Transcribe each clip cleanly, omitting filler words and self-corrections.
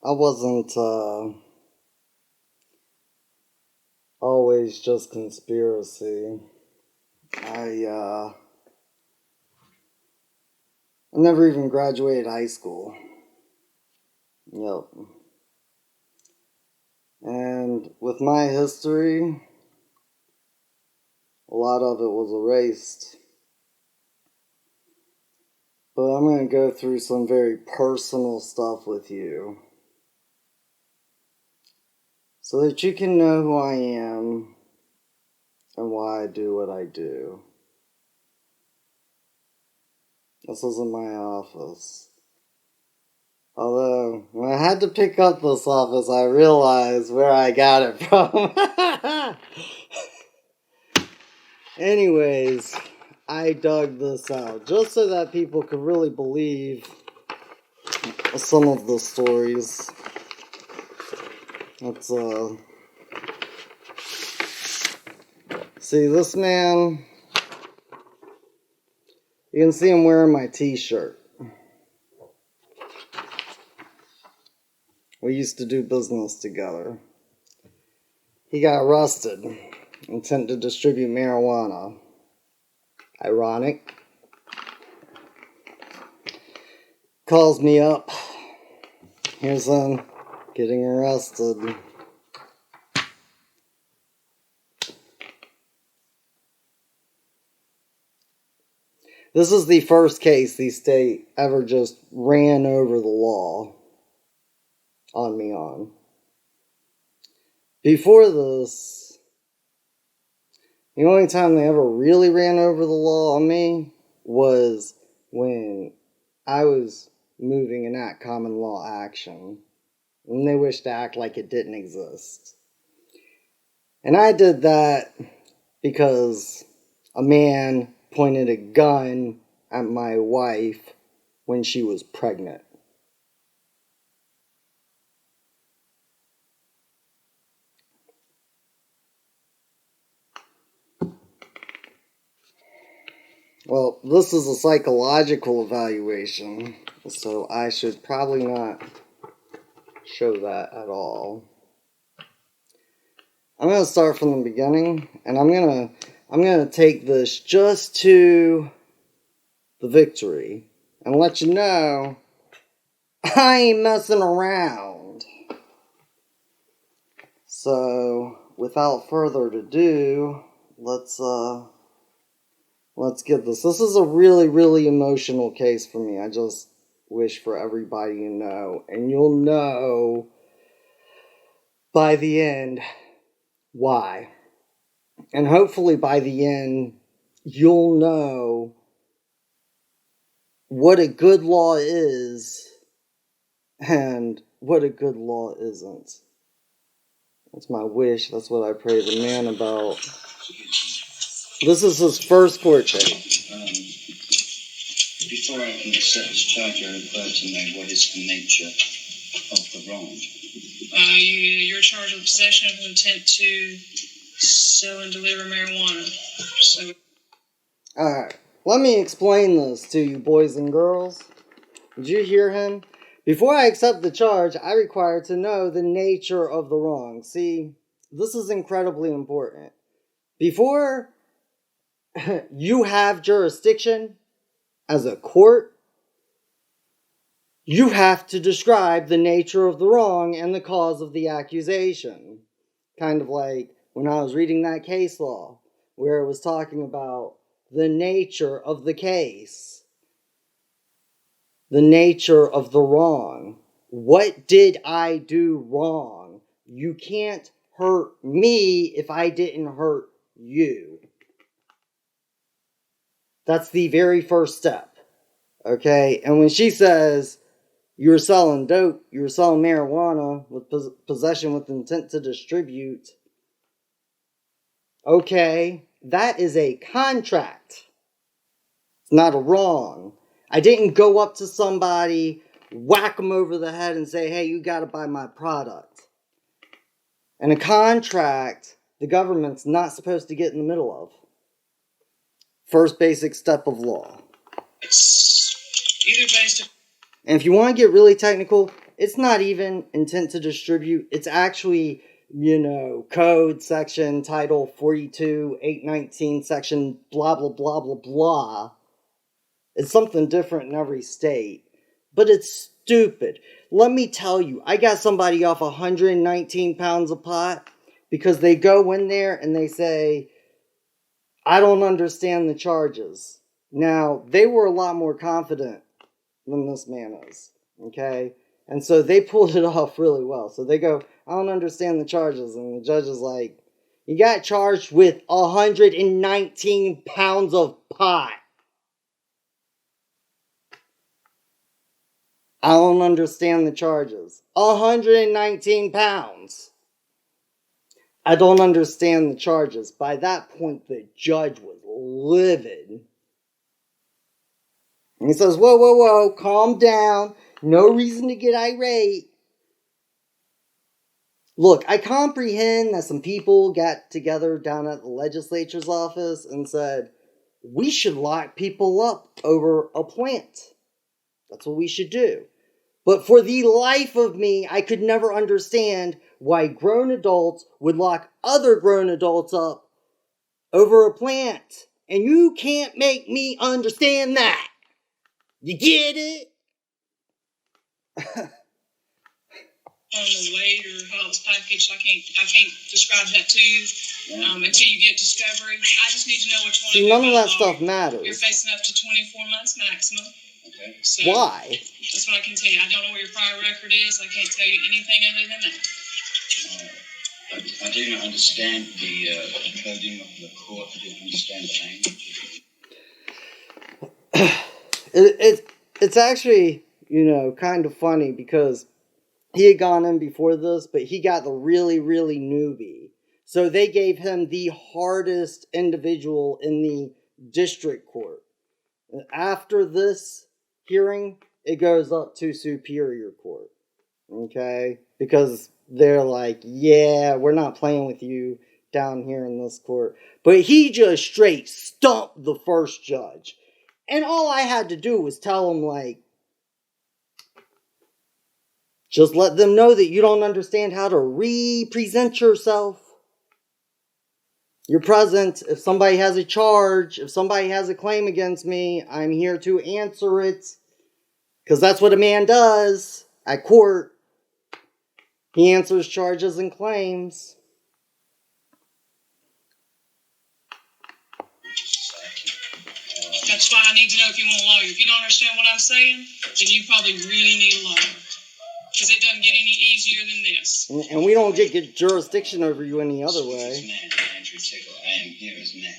I wasn't always just conspiracy. I never even graduated high school. Yep. And with my history, a lot of it was erased. But I'm going to go through some very personal stuff with you, so that you can know who I am and why I do what I do. This isn't my office. Although, when I had to pick up this office, I realized where I got it from. Anyways, I dug this out just so that people could really believe some of the stories. Let's, see, this man, you can see him wearing my t-shirt. We used to do business together. He got arrested, intent to distribute marijuana. Ironic. Calls me up. Here's him getting arrested. This is the first case the state ever just ran over the law on me on. Before this, the only time they ever really ran over the law on me was when I was moving an act common law action. And they wished to act like it didn't exist. And I did that because a man pointed a gun at my wife when she was pregnant. Well, this is a psychological evaluation, so I should probably not show that at all. I'm going to start from the beginning, and I'm going to take this just to the victory and let you know I ain't messing around. So, without further ado, let's get this. This is a really, really emotional case for me. I just wish for everybody to know, and you'll know by the end why. And hopefully by the end, you'll know what a good law is and what a good law isn't. That's my wish. That's what I pray the man about. This is his first court date. Before I can accept this charge, I require to know what is the nature of the wrong. You're charged with possession of intent to sell and deliver marijuana. So, Alright, let me explain this to you boys and girls. Did you hear him? Before I accept the charge, I require to know the nature of the wrong. See, this is incredibly important. Before you have jurisdiction as a court, you have to describe the nature of the wrong and the cause of the accusation. Kind of like when I was reading that case law, where it was talking about the nature of the case. The nature of the wrong. What did I do wrong? You can't hurt me if I didn't hurt you. That's the very first step. Okay? And when she says, you're selling dope, you're selling marijuana with possession with intent to distribute. Okay, that is a contract. It's not a wrong. I didn't go up to somebody, whack them over the head and say, hey, you gotta buy my product. And a contract, the government's not supposed to get in the middle of. First basic step of law. it's either based on... And if you want to get really technical, it's not even intent to distribute. It's actually, code section title 42, 819 section blah, blah, blah, blah, blah. It's something different in every state. But it's stupid. Let me tell you, I got somebody off 119 pounds of pot because they go in there and they say, I don't understand the charges. Now, they were a lot more confident than this man is, okay? And so they pulled it off really well. So they go, I don't understand the charges. And the judge is like, you got charged with 119 pounds of pot. I don't understand the charges. 119 pounds. I don't understand the charges. By that point, the judge was livid. And he says, whoa, whoa, whoa, calm down. No reason to get irate. Look, I comprehend that some people got together down at the legislature's office and said, we should lock people up over a plant. That's what we should do. But for the life of me, I could never understand why grown adults would lock other grown adults up over a plant. And you can't make me understand that. You get it? On the weight or how it's packaged, I can't describe that to you until you get discovery. I just need to know which one. See, none of that stuff matters. You're facing up to 24 months maximum. Okay. So why? That's what I can tell you. I don't know what your prior record is. I can't tell you anything other than that. I do not understand the coding of the court. I don't understand the language. It's actually, kind of funny because he had gone in before this, but he got the really, really newbie. So they gave him the hardest individual in the district court. After this hearing, it goes up to Superior Court. Okay? Because they're like, yeah, we're not playing with you down here in this court. But he just straight stumped the first judge. And all I had to do was tell him, just let them know that you don't understand how to represent yourself. You're present. If somebody has a charge, if somebody has a claim against me, I'm here to answer it. Because that's what a man does at court. He answers charges and claims. That's why I need to know if you want a lawyer. If you don't understand what I'm saying, then you probably really need a lawyer. Because it doesn't get any easier than this. And we don't get jurisdiction over you any other way. This man, Andrew Tickle, I am here as man.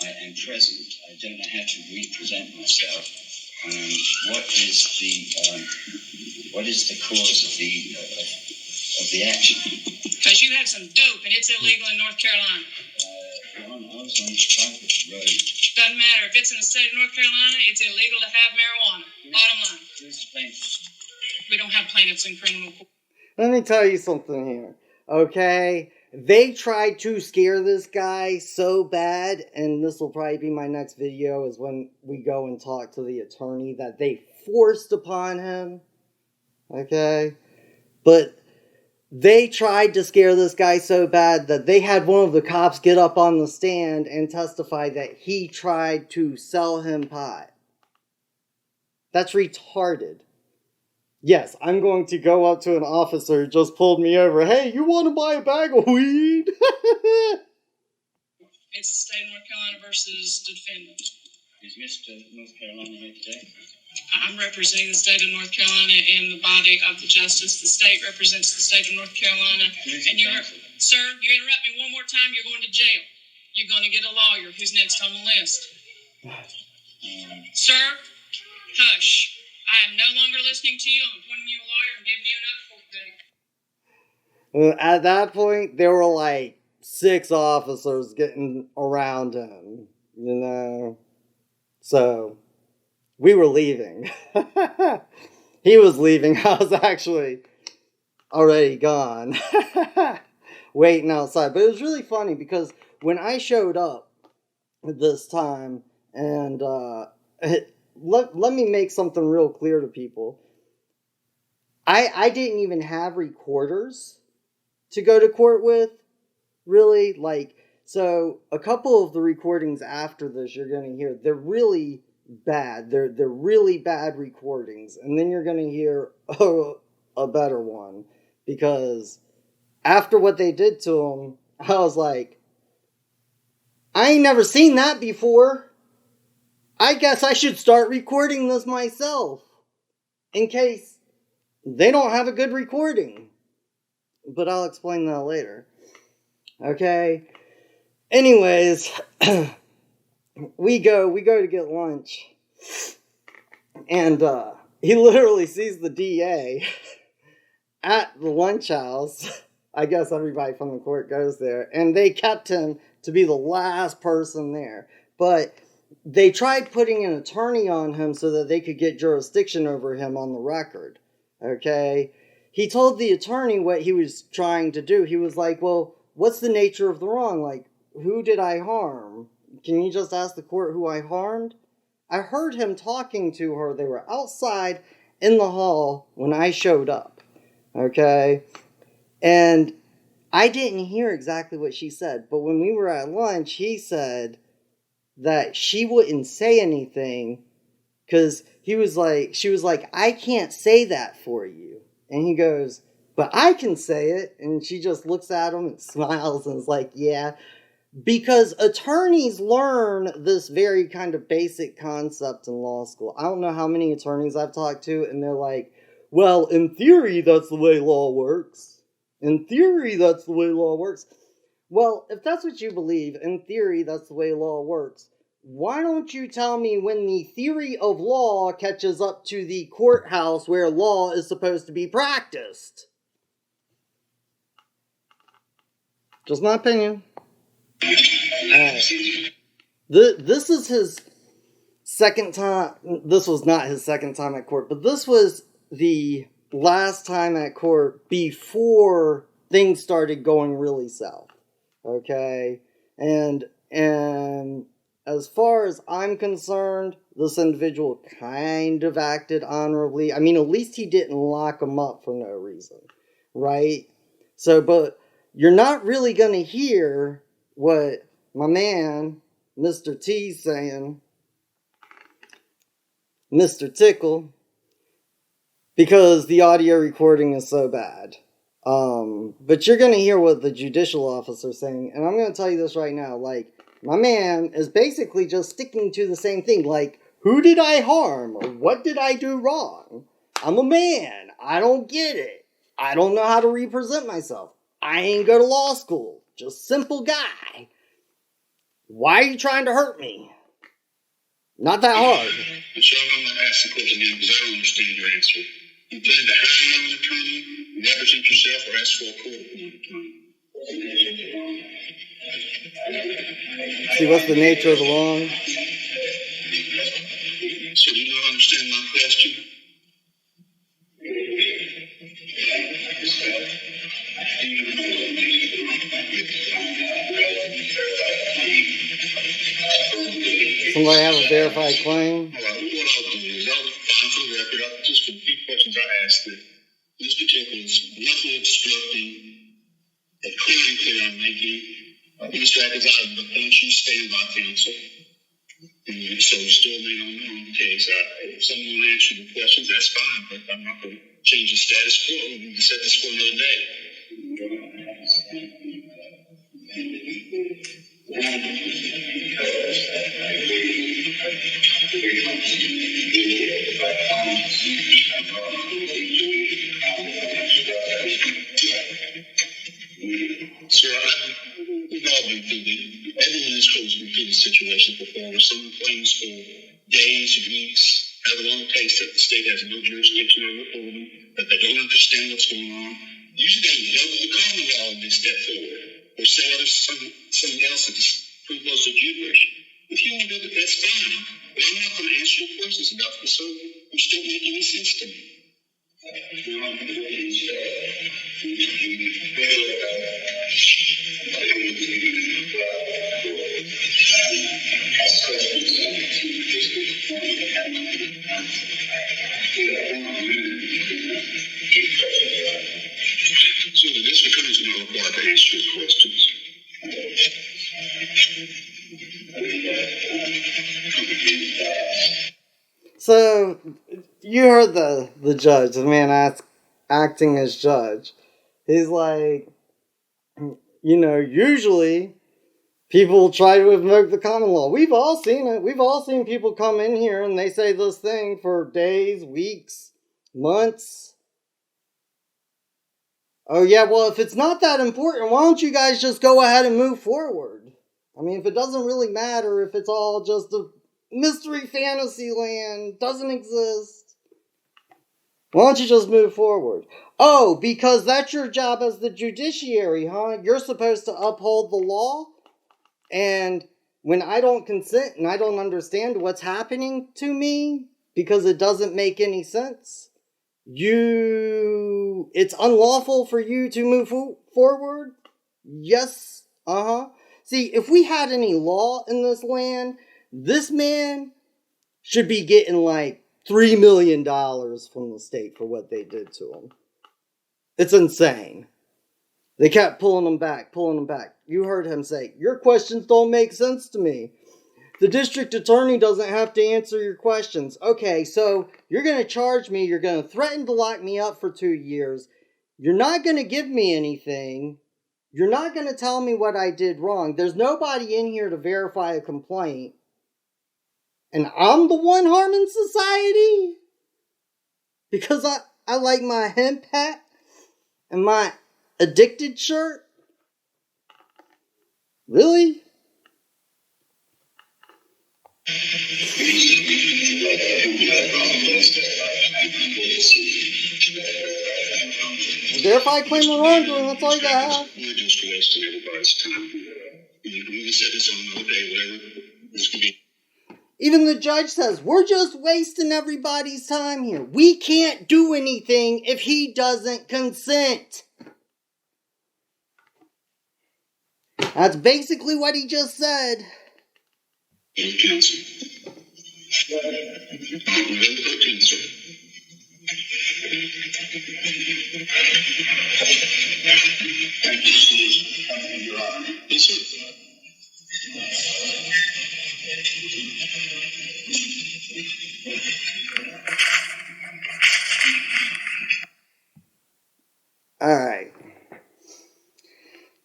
I am present. I don't know how to represent myself. What is the cause of the action? Because you had some dope and it's illegal in North Carolina. I was on a private road. Doesn't matter. If it's in the state of North Carolina, it's illegal to have marijuana. Bottom line. Who's the plaintiff? We don't have plaintiffs in criminal court. Let me tell you something here, okay? They tried to scare this guy so bad, and this will probably be my next video, is when we go and talk to the attorney that they forced upon him, okay? But they tried to scare this guy so bad that they had one of the cops get up on the stand and testify that he tried to sell him pot. That's retarded. Yes, I'm going to go up to an officer who just pulled me over. Hey, you want to buy a bag of weed? It's the state of North Carolina versus defendant. Is Mr. North Carolina here today? I'm representing the state of North Carolina in the body of the justice. The state represents the state of North Carolina. And sir, you interrupt me one more time, you're going to jail. You're going to get a lawyer. Who's next on the list? Sir, hush. I am no longer listening to you. I'm appointing you a lawyer and giving you another court date. At that point, there were like 6 officers getting around him, So, we were leaving. He was leaving. I was actually already gone. Waiting outside. But it was really funny because when I showed up this time, and let me make something real clear to people. I didn't even have recorders to go to court with, really. Like, so a couple of the recordings after this you're going to hear, they're really bad. They're really bad recordings. And then you're going to hear a better one, because after what they did to him, I was like, I ain't never seen that before. I guess I should start recording this myself, in case they don't have a good recording. But I'll explain that later. Okay? Anyways, we go to get lunch, and he literally sees the DA at the lunch house. I guess everybody from the court goes there, and they kept him to be the last person there. But they tried putting an attorney on him so that they could get jurisdiction over him on the record. Okay? He told the attorney what he was trying to do. He was like, well, what's the nature of the wrong? Like, who did I harm? Can you just ask the court who I harmed? I heard him talking to her. They were outside in the hall when I showed up. Okay? And I didn't hear exactly what she said, but when we were at lunch, he said that she wouldn't say anything because she was like, I can't say that for you. And he goes, but I can say it. And she just looks at him and smiles and is like, yeah. Because attorneys learn this very kind of basic concept in law school. I don't know how many attorneys I've talked to, and they're like, well, in theory, that's the way law works. In theory, that's the way law works. Well, if that's what you believe, in theory, that's the way law works, why don't you tell me when the theory of law catches up to the courthouse where law is supposed to be practiced? Just my opinion. This is his second time. This was not his second time at court, but this was the last time at court before things started going really south. Okay? And as far as I'm concerned, this individual kind of acted honorably. I mean, at least he didn't lock him up for no reason. Right? So, but you're not really going to hear what my man, Mr. T's saying, Mr. Tickle, because the audio recording is so bad. But you're going to hear what the judicial officer's saying, and I'm going to tell you this right now, like, my man is basically just sticking to the same thing, like, who did I harm, or what did I do wrong? I'm a man, I don't get it, I don't know how to represent myself, I ain't go to law school, just simple guy. Why are you trying to hurt me? Not that hard. So I'm going to ask the question again because I don't understand your answer. You plan to hire your own attorney, represent yourself, or ask for a court-appointed attorney? See, what's the nature of the wrong? So do you not understand my question? Somebody have a verified claim? All right, what I'll do is I'll find for the record, just a few questions I asked, that Mr. Tickle is roughly obstructing a clear inquiry I'm making. Mr. Atkins, I would thank you stand by counsel. And so still remain on the case. If someone will answer the questions, that's fine, but I'm not going to change the status quo. We can set this for another day. So we've all been through everyone in this court has been through this situation before, where someone claims for days, weeks, however long it takes, that the state has no jurisdiction over them, that they don't understand what's going on. Usually they go to the common law and they step forward, or say there's something else that's pretty close to gibberish. If you want to do that, that's fine. But I'm not going to answer your questions about this, so which don't make any sense to me. So, you heard the judge, the man acting as judge. He's like, usually people try to invoke the common law. We've all seen it. We've all seen people come in here and they say this thing for days, weeks, months. Oh, yeah, well, if it's not that important, why don't you guys just go ahead and move forward? I mean, if it doesn't really matter, if it's all just a mystery fantasy land, doesn't exist, why don't you just move forward? Oh, because that's your job as the judiciary, huh? You're supposed to uphold the law? And when I don't consent and I don't understand what's happening to me because it doesn't make any sense, it's unlawful for you to move forward? Yes. See, if we had any law in this land, this man should be getting like $3 million from the state for what they did to him. It's insane. They kept pulling him back. You heard him say, your questions don't make sense to me. The district attorney doesn't have to answer your questions. Okay, so you're going to charge me. You're going to threaten to lock me up for 2 years. You're not going to give me anything. You're not going to tell me what I did wrong. There's nobody in here to verify a complaint. And I'm the one harming society? Because I like my hemp hat and my addicted shirt? Really? Verify claim of wrongdoing, that's all you got. We're just wasting everybody's time. We can set this on another day, whatever. This could be. Even the judge says, we're just wasting everybody's time here. We can't do anything if he doesn't consent. That's basically what he just said. Counsel. November 13th, sir. Yes, sir. Alright.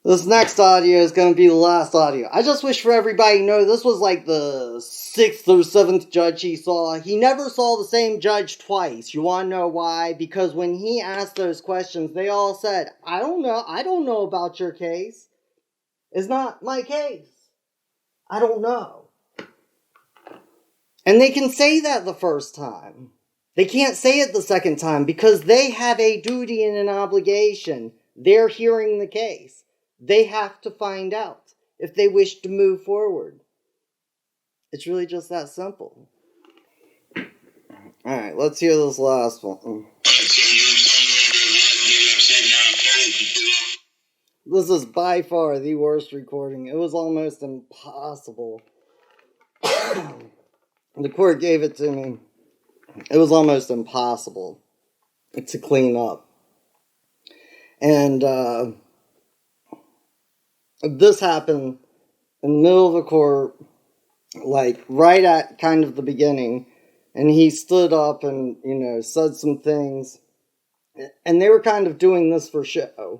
This next audio is going to be the last audio. I just wish for everybody to know this was like the 6th or 7th judge he saw. He never saw the same judge twice. You want to know why? Because when he asked those questions, they all said, I don't know about your case. It's not my case. I don't know. And they can say that the first time. They can't say it the second time because they have a duty and an obligation. They're hearing the case. They have to find out if they wish to move forward. It's really just that simple. Alright, let's hear this last one. This is by far the worst recording. It was almost impossible. The court gave it to me. It was almost impossible to clean up. And this happened in the middle of the court, like right at kind of the beginning, and he stood up and, said some things, and they were kind of doing this for show,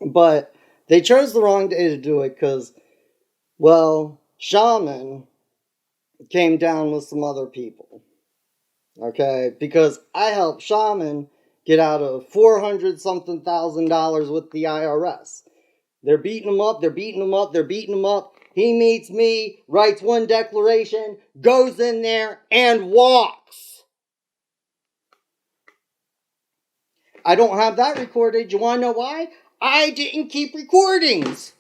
but they chose the wrong day to do it because, well, Shaman came down with some other people, okay, because I helped Shaman get out of $400-something thousand with the IRS. They're beating him up. He meets me, writes one declaration, goes in there, and walks. I don't have that recorded. You want to know why? I didn't keep recordings.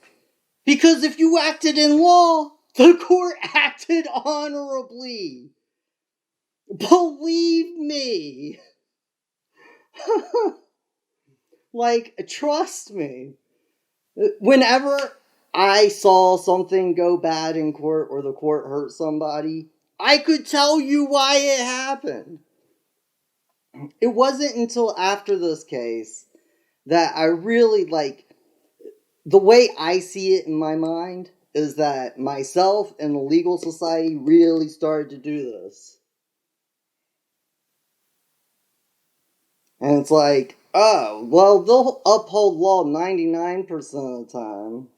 Because if you acted in law, the court acted honorably. Believe me. Trust me. Whenever I saw something go bad in court or the court hurt somebody, I could tell you why it happened. It wasn't until after this case that I really, the way I see it in my mind is that myself and the legal society really started to do this. And it's like, oh, well, they'll uphold law 99% of the time.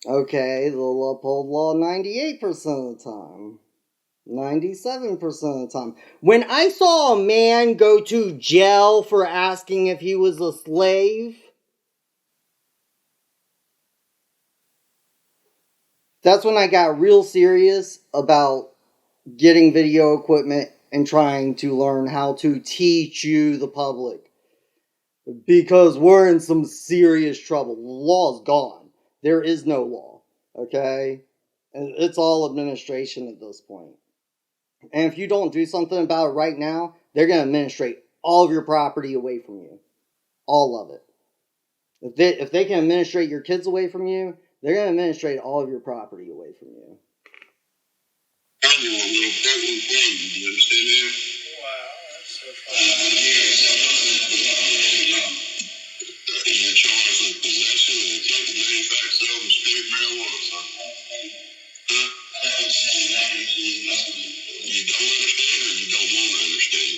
Okay, they'll uphold law 98% of the time. 97% of the time. When I saw a man go to jail for asking if he was a slave, that's when I got real serious about getting video equipment and trying to learn how to teach you, the public. Because we're in some serious trouble. The law's gone. There is no law. Okay? And it's all administration at this point. And if you don't do something about it right now, they're going to administrate all of your property away from you. All of it. If they can administrate your kids away from you, they're going to administrate all of your property away from you. I do a little problem for you. Do you understand that? Wow, that's so funny. You're charged with possession and intent to manufacture, sell, and distribute marijuana, son. Huh? You don't understand or you don't want to understand?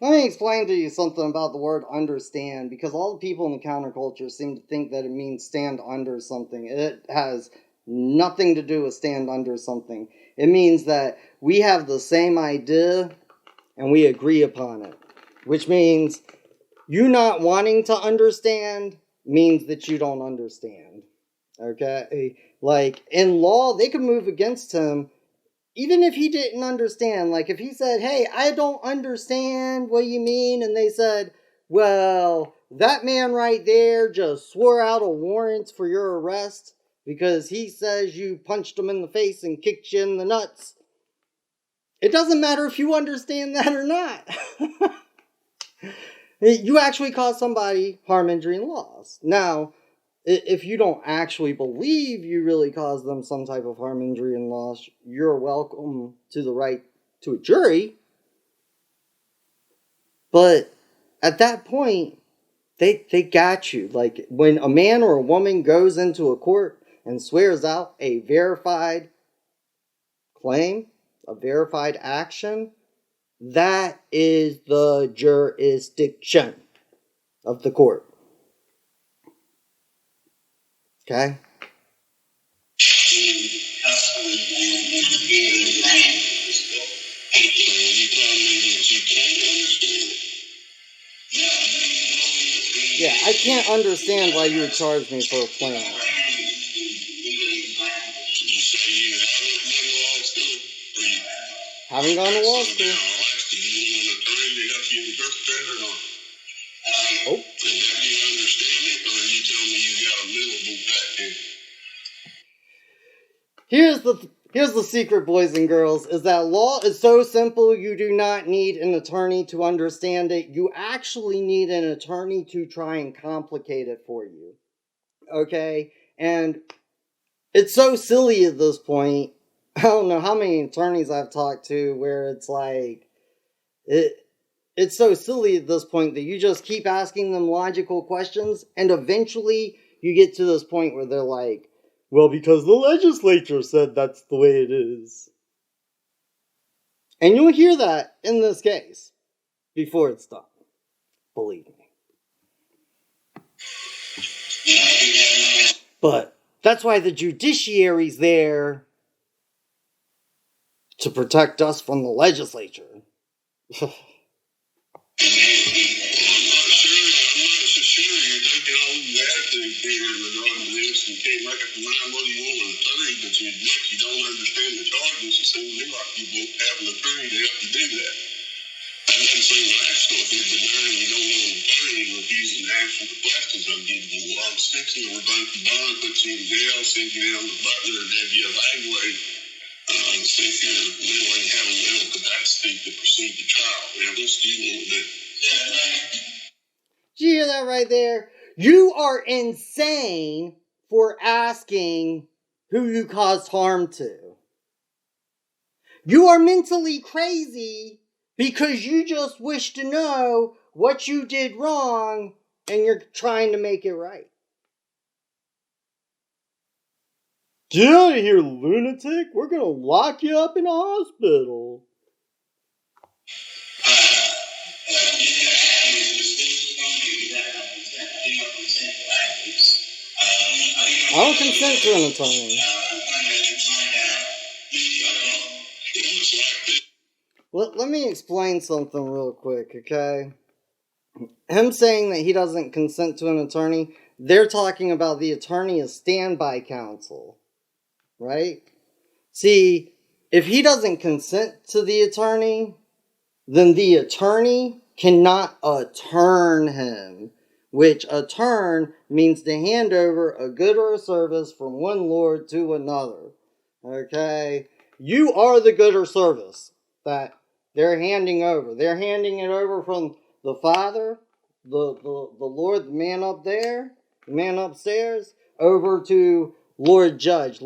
Let me explain to you something about the word understand, because all the people in the counterculture seem to think that it means stand under something. It has nothing to do with stand under something. It means that we have the same idea and we agree upon it. Which means you not wanting to understand means that you don't understand. Okay? Like, in law, they could move against him even if he didn't understand. Like, if he said, hey, I don't understand what you mean, and they said, well, that man right there just swore out a warrant for your arrest because he says you punched him in the face and kicked you in the nuts. It doesn't matter if you understand that or not. You actually caused somebody harm, injury, and loss. Now, if you don't actually believe you really caused them some type of harm, injury, and loss, you're welcome to the right to a jury. But at that point, they got you. Like, when a man or a woman goes into a court and swears out a verified claim, a verified action, that is the jurisdiction of the court. Okay? Yeah, I can't understand why you would charge me for a plan. Did you say you haven't been to law school? Or you Haven't gone to law school. do you want an attorney to help you interpret or not? Oh. And help you understand it, or are you telling me you got a livable fact here? Here's the secret, boys and girls, is that law is so simple you do not need an attorney to understand it. You actually need an attorney to try and complicate it for you. Okay? And it's so silly at this point. I don't know how many attorneys I've talked to where it's like, it's so silly at this point that you just keep asking them logical questions, and eventually you get to this point where they're like, well, because the legislature said that's the way it is. And you'll hear that in this case before it's done. Believe me. But that's why the judiciary's there to protect us from the legislature. I'm not so sure you're taking all you have to here regarding this and can't make up your mind what you want an attorney, but you admit you don't understand the charges. It seems to me like you won't have an attorney to help you do that. That doesn't seem rational if you're denying you don't want an attorney and refusing to answer the questions I'm giving you. Well, I'm sticking to revoke your bond, put you in jail, send you down to Butler, and have you evaluate and see if you're really having mental capacity to proceed to trial. Now, this do you want to do? Did you hear that right there? You are insane for asking who you caused harm to. You are mentally crazy because you just wish to know what you did wrong and you're trying to make it right. Get out of here, lunatic! We're gonna lock you up in a hospital. I don't consent to an attorney. Let me explain something real quick, okay? Him saying that he doesn't consent to an attorney, they're talking about the attorney as standby counsel, right? See, if he doesn't consent to the attorney, then the attorney cannot attorn him, which attorn means to hand over a good or a service from one lord to another. Okay? You are the good or service that they're handing over. They're handing it over from the Father, the Lord, the man up there, the man upstairs, over to Lord Judge,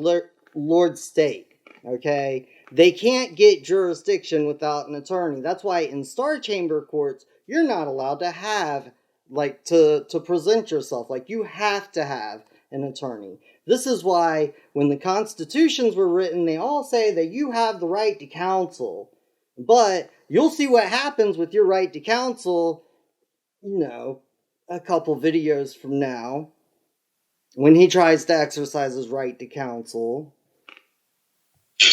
Lord State. Okay? They can't get jurisdiction without an attorney. That's why in Star Chamber courts, you're not allowed to have, like, to present yourself. Like, you have to have an attorney. This is why when the constitutions were written, they all say that you have the right to counsel. But you'll see what happens with your right to counsel, a couple videos from now, when he tries to exercise his right to counsel. You're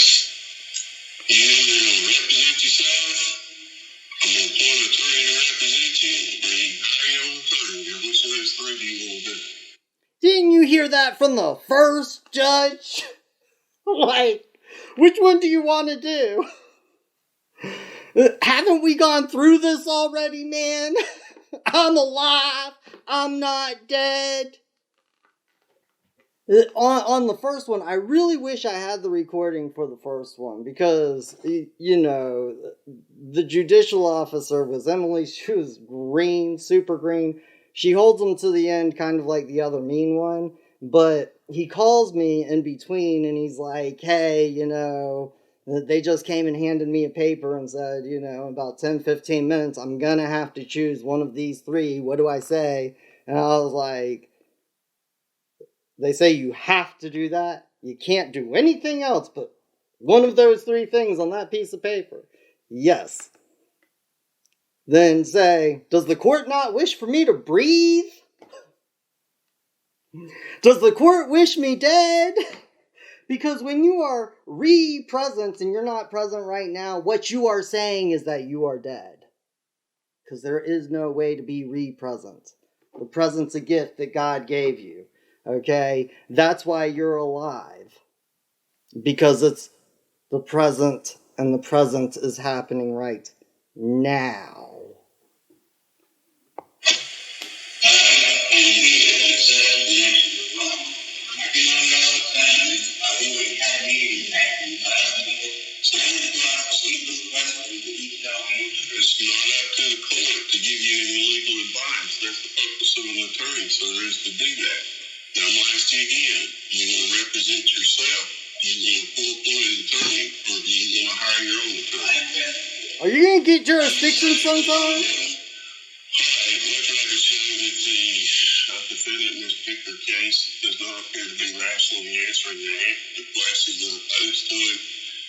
going to represent yourself. I'm going to appoint an attorney to represent you, and you hire your own attorney. Which of those three do you want to do? Didn't you hear that from the first judge? Like, which one do you want to do? Haven't we gone through this already, man? I'm alive. I'm not dead. On the first one, I really wish I had the recording for the first one because, the judicial officer was Emily. She was green, super green. She holds him to the end, kind of like the other mean one. But he calls me in between and he's like, hey, they just came and handed me a paper and said, about 10, 15 minutes, I'm going to have to choose one of these three. What do I say? And I was like, they say you have to do that. You can't do anything else but one of those three things on that piece of paper. Yes. Then say, does the court not wish for me to breathe? Does the court wish me dead? Because when you are re-present and you're not present right now, what you are saying is that you are dead. Because there is no way to be re-present. The present's a gift that God gave you. Okay? That's why you're alive. Because it's the present, and the present is happening right now. It's not up to the court to give you any legal advice. That's the purpose of an attorney, so there is to do that. Now, I'm going to ask you again. You want to represent yourself? You want a full-appointed attorney, or do you want to hire your own attorney? Are you going to get jurisdiction sometime? All right, look like it shows that the defendant in this particular case does not appear to be rational in answering the questions that are posed to it.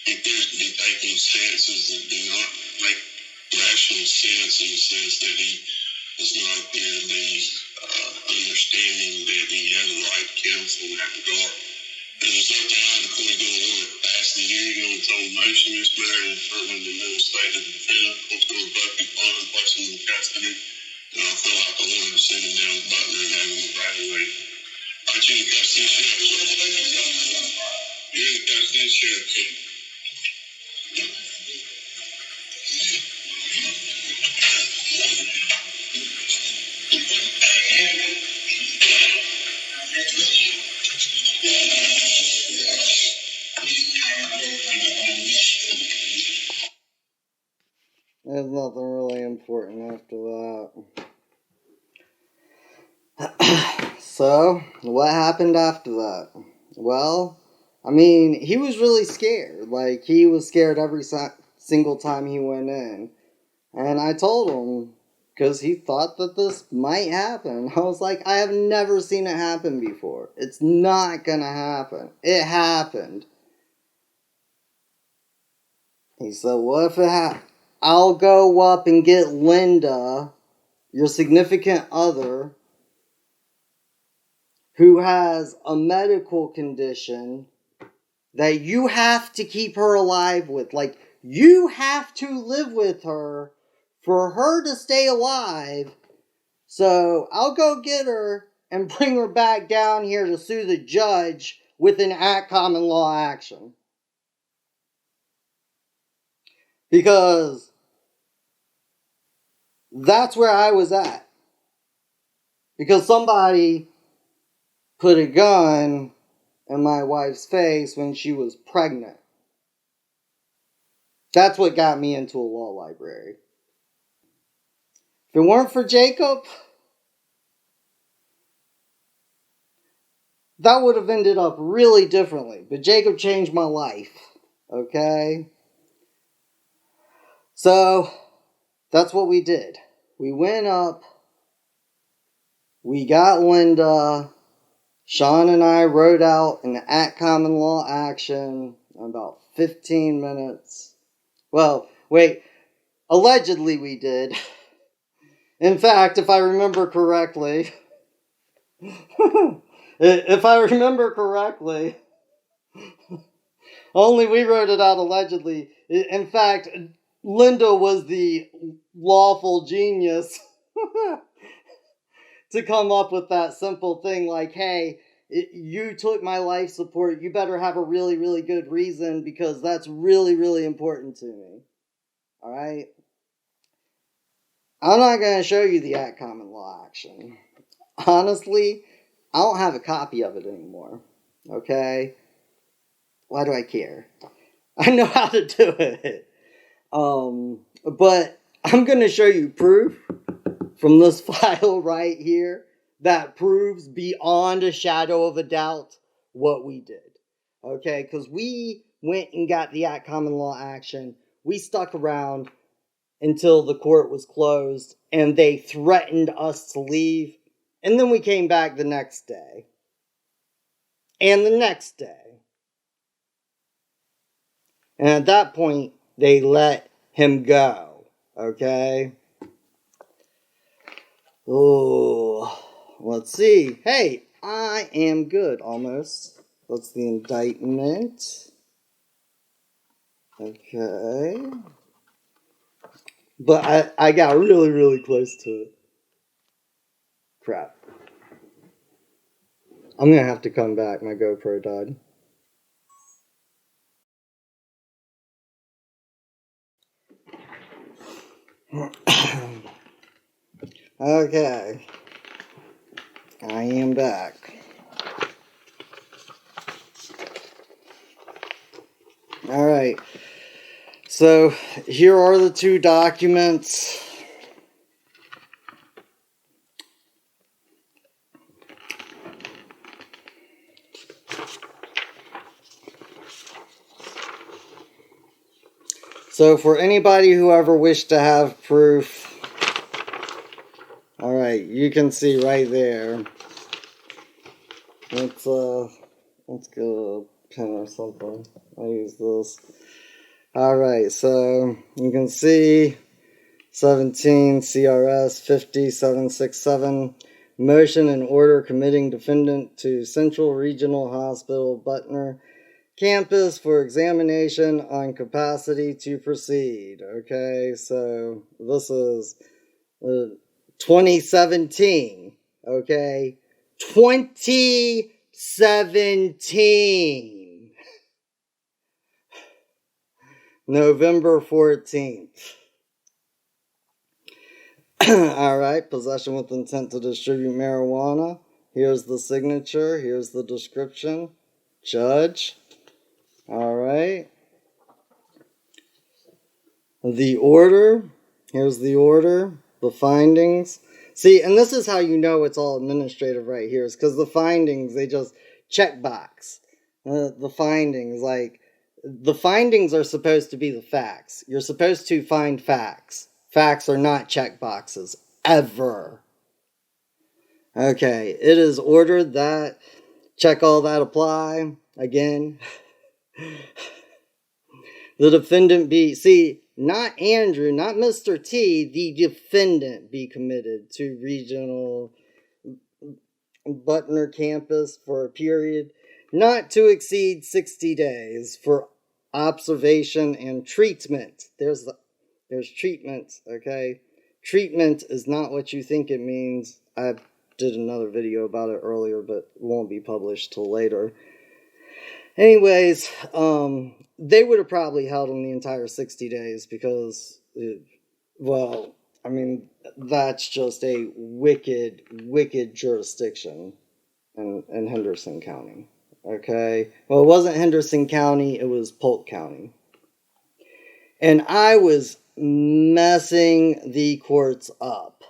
He appears to be taking stances that do not make rational sense, in the sense that he does not appear to be understanding that he has a right to counsel in that regard. As a result, the court is going to order to pass the hearing on its own motion. This matter is determined the mental state of the defendant. Court's going to revoke his bond and place him in custody. And I'll fill out the order to send him down to Butler and have him evaluated. All right, you're in custody, Sheriff. You're in custody, Sheriff. There's nothing really important after that. So, what happened after that? Well, I mean, he was really scared. Like, he was scared every single time he went in. And I told him, because he thought that this might happen. I was like, I have never seen it happen before. It's not gonna happen. It happened. He said, what if it happened? I'll go up and get Linda, your significant other, who has a medical condition that you have to keep her alive with. Like, you have to live with her for her to stay alive. So I'll go get her and bring her back down here to sue the judge with an common law action. Because that's where I was at. Because somebody put a gun in my wife's face when she was pregnant. That's what got me into a law library. If it weren't for Jacob, that would have ended up really differently. But Jacob changed my life. Okay? So, that's what we did. We went up. We got Linda. Sean and I wrote out an common law action in about 15 minutes. Well, wait. Allegedly we did. In fact, if I remember correctly... only we wrote it out allegedly. In fact, Linda was the lawful genius to come up with that simple thing like, hey, you took my life support, you better have a really, really good reason because that's really, really important to me. Alright? I'm not going to show you the common law action. Honestly, I don't have a copy of it anymore. Okay? Why do I care? I know how to do it. But I'm going to show you proof from this file right here that proves beyond a shadow of a doubt what we did. Okay? Because we went and got the common law action. We stuck around until the court was closed and they threatened us to leave. And then we came back the next day. And the next day. And at that point, they let him go. Okay? Oh, let's see. Hey, I am good, almost. That's the indictment. Okay. But I got really, really close to it. Crap. I'm gonna have to come back. My GoPro died. Okay. I am back. Alright. So, here are the two documents. So, for anybody who ever wished to have proof, alright, you can see right there. Let's get a pen or something. I'll use this. Alright, so you can see 17 CRS 5767, motion and order committing defendant to Central Regional Hospital, Butner campus for examination on capacity to proceed. Okay, so this is 2017. Okay, 2017. November 14th. Alright, possession with intent to distribute marijuana. Here's the signature. Here's the description. Judge. Alright. The order. Here's the order. The findings. See, and this is how you know it's all administrative right here. Is because the findings, they just check box. The findings, like, the findings are supposed to be the facts. You're supposed to find facts. Facts are not check boxes. ever. Okay, it is ordered that, check all that apply, again. The defendant be, see, not Andrew, not Mr. T, the defendant be committed to regional Butner campus for a period not to exceed 60 days for observation and treatment. There's treatment, okay? Treatment is not what you think it means. I did another video about it earlier, but it won't be published till later. Anyways, they would have probably held him the entire 60 days because, that's just a wicked, wicked jurisdiction in Henderson County. Okay? Well, it wasn't Henderson County, it was Polk County. And I was messing the courts up.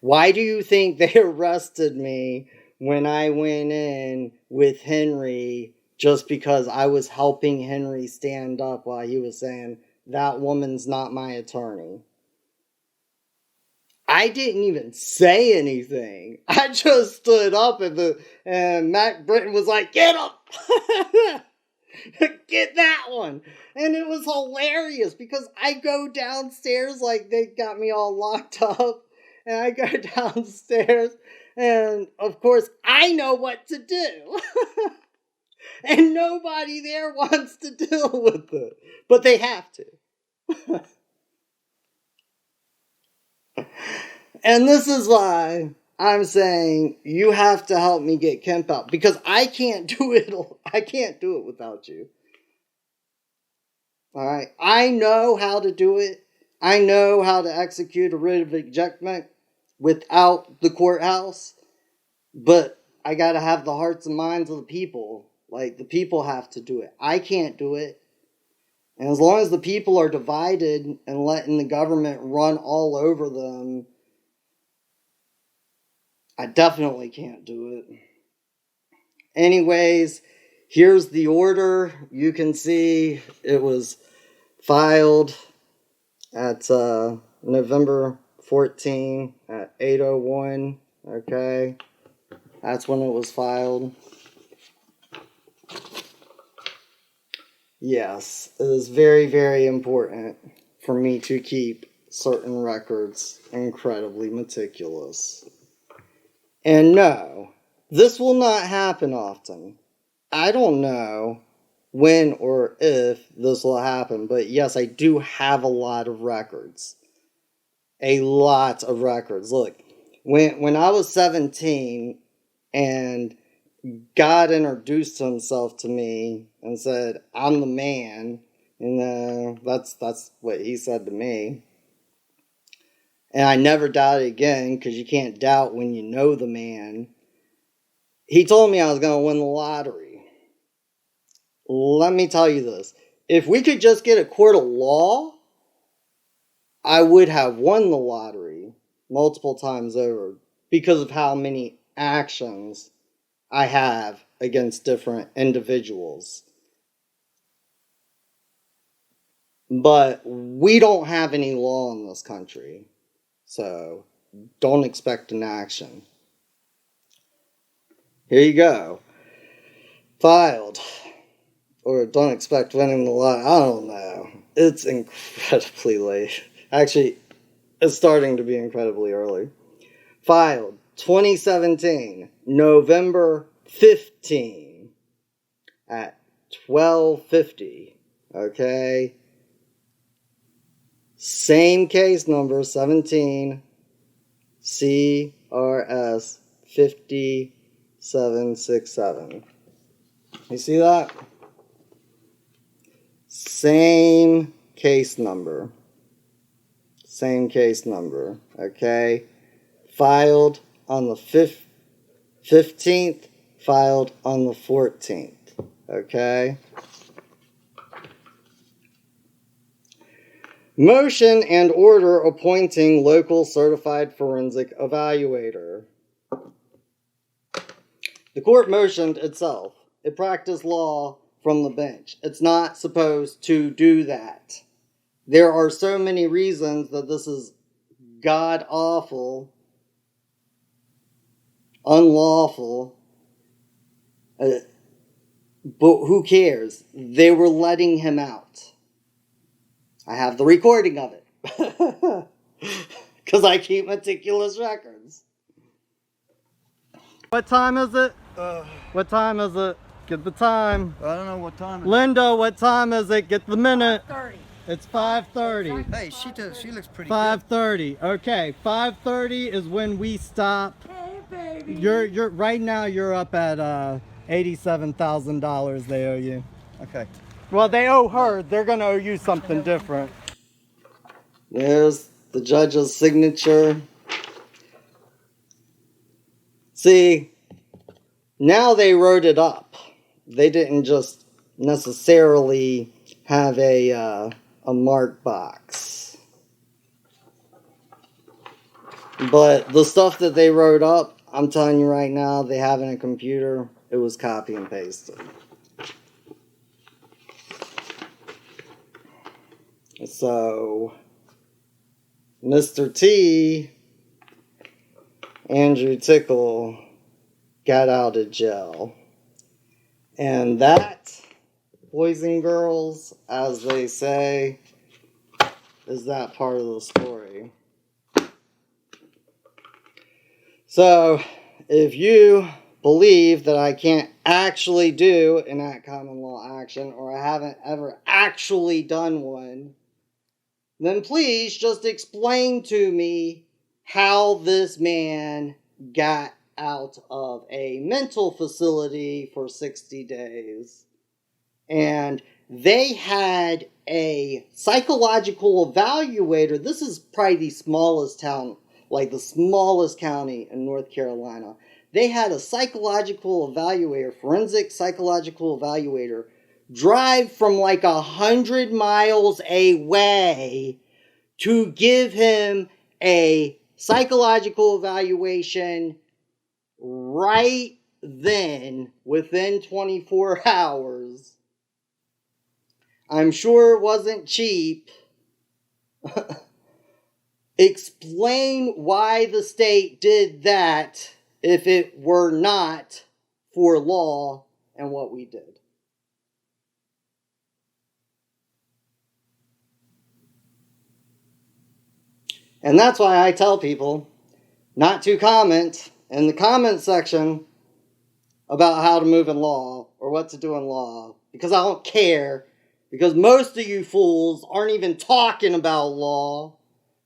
Why do you think they arrested me when I went in with Henry just because I was helping Henry stand up while he was saying, that woman's not my attorney? I didn't even say anything. I just stood up and Matt Britton was like, get him! Get that one! And it was hilarious because I go downstairs like they got me all locked up. And I go downstairs and of course I know what to do. And nobody there wants to deal with it. But they have to. And this is why I'm saying you have to help me get Kemp out. Because I can't do it. I can't do it without you. Alright? I know how to do it. I know how to execute a writ of ejectment without the courthouse. But I gotta have the hearts and minds of the people. Like, the people have to do it. I can't do it. And as long as the people are divided and letting the government run all over them, I definitely can't do it. Anyways, here's the order. You can see it was filed at November 14 at 8:01. Okay, that's when it was filed. Yes, it is very, very important for me to keep certain records incredibly meticulous. And no, this will not happen often. I don't know when or if this will happen, but yes, I do have a lot of records. A lot of records. Look, when I was 17 and God introduced himself to me and said, I'm the man, and that's what he said to me. And I never doubted again, because you can't doubt when you know the man. He told me I was going to win the lottery. Let me tell you this. If we could just get a court of law, I would have won the lottery multiple times over because of how many actions I have against different individuals. But we don't have any law in this country. So, don't expect an action. Here you go. Filed. Or don't expect winning the lot. I don't know. It's incredibly late. Actually, it's starting to be incredibly early. Filed 2017, November 15 at 12:50. Okay? Same case number, 17 CRS 5767. You see that? Same case number. Same case number. Okay? Filed on the 15th, filed on the 14th. Okay? Motion and order appointing local certified forensic evaluator. The court motioned itself. It practiced law from the bench. It's not supposed to do that. There are so many reasons that this is god awful, unlawful, but who cares? They were letting him out. I have the recording of it. Because I keep meticulous records. What time is it? What time is it? Get the time. I don't know what time it is. Linda, what time is it? Get the minute. 5:30. It's 5:30. Hey, she looks pretty 5:30. Okay, 5:30 is when we stop. Hey, baby. You're right now. You're up at $87,000. They owe you. good. Okay. Well, they owe her. They're gonna owe you something different. There's the judge's signature. See, now they wrote it up. They didn't just necessarily have a mark box. But the stuff that they wrote up, I'm telling you right now, they have in a computer, it was copy and pasted. So, Mr. T, Andrew Tickle, got out of jail. And that, boys and girls, as they say, is that part of the story. So, if you believe that I can't actually do an act common law action, or I haven't ever actually done one, then please just explain to me how this man got out of a mental facility for 60 days. And they had a psychological evaluator. This is probably the smallest town, like the smallest county in North Carolina. They had a psychological evaluator, forensic psychological evaluator, drive from like 100 miles away to give him a psychological evaluation right then, within 24 hours. I'm sure it wasn't cheap. Explain why the state did that if it were not for law and what we did. And that's why I tell people not to comment in the comment section about how to move in law or what to do in law, because I don't care, because most of you fools aren't even talking about law.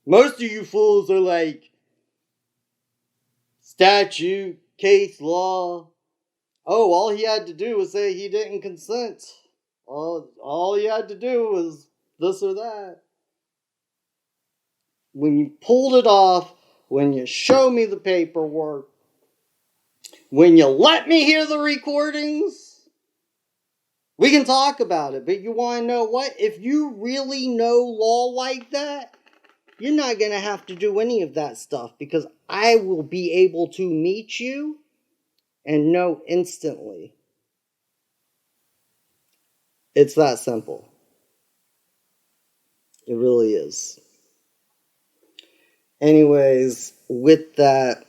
Most of you fools are like, statute, case law. Oh, all he had to do was say he didn't consent. All he had to do was this or that. When you pulled it off, when you show me the paperwork, when you let me hear the recordings, we can talk about it. But you want to know what? If you really know law like that, you're not going to have to do any of that stuff, because I will be able to meet you and know instantly. It's that simple. It really is. Anyways, with that,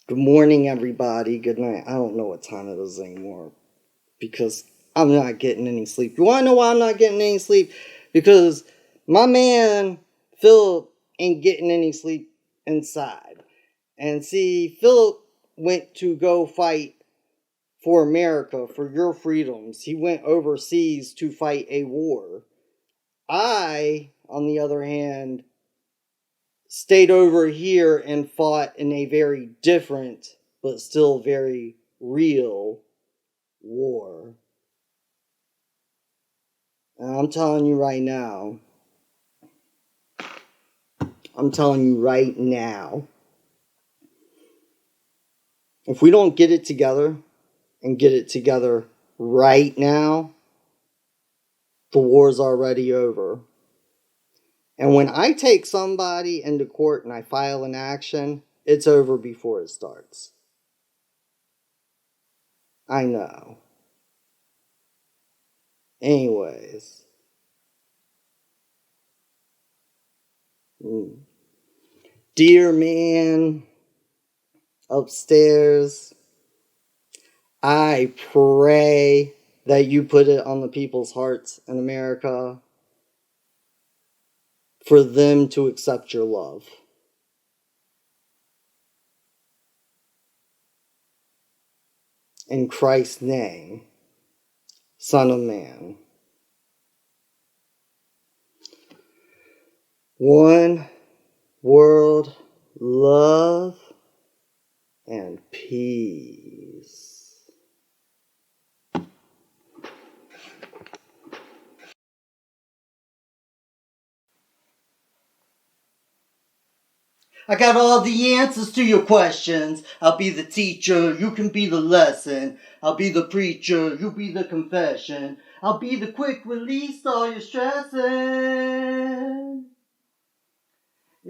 good morning, everybody. Good night. I don't know what time it is anymore, because I'm not getting any sleep. You want to know why I'm not getting any sleep? Because my man, Philip, ain't getting any sleep inside. And see, Philip went to go fight for America, for your freedoms. He went overseas to fight a war. I, on the other hand, stayed over here and fought in a very different, but still very real war. And I'm telling you right now, if we don't get it together, and get it together right now, the war's already over. And when I take somebody into court and I file an action, it's over before it starts. I know. Anyways, Dear man upstairs, I pray that you put it on the people's hearts in America for them to accept your love. In Christ's name, Son of Man. One world, love, and peace. I got all the answers to your questions. I'll be the teacher, you can be the lesson. I'll be the preacher, you be the confession. I'll be the quick release to all your stressing.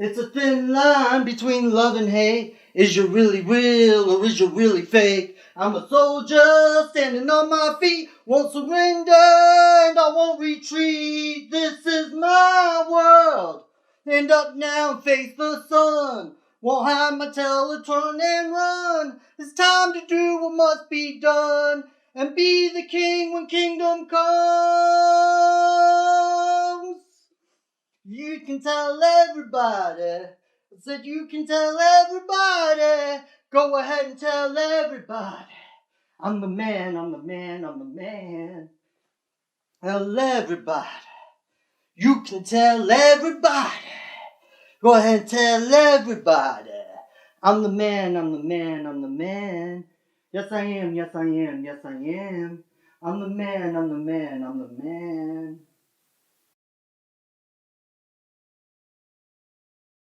It's a thin line between love and hate. Is you really real or is you really fake? I'm a soldier standing on my feet. Won't surrender and I won't retreat. This is my world. Stand up now and face the sun. Won't hide my tail or turn and run. It's time to do what must be done. And be the king when kingdom comes. You can tell everybody. I said you can tell everybody. Go ahead and tell everybody. I'm the man, I'm the man, I'm the man. Tell everybody. You can tell everybody. Go ahead and tell everybody. I'm the man, I'm the man, I'm the man. Yes I am, yes I am, yes I am. I'm the man, I'm the man, I'm the man.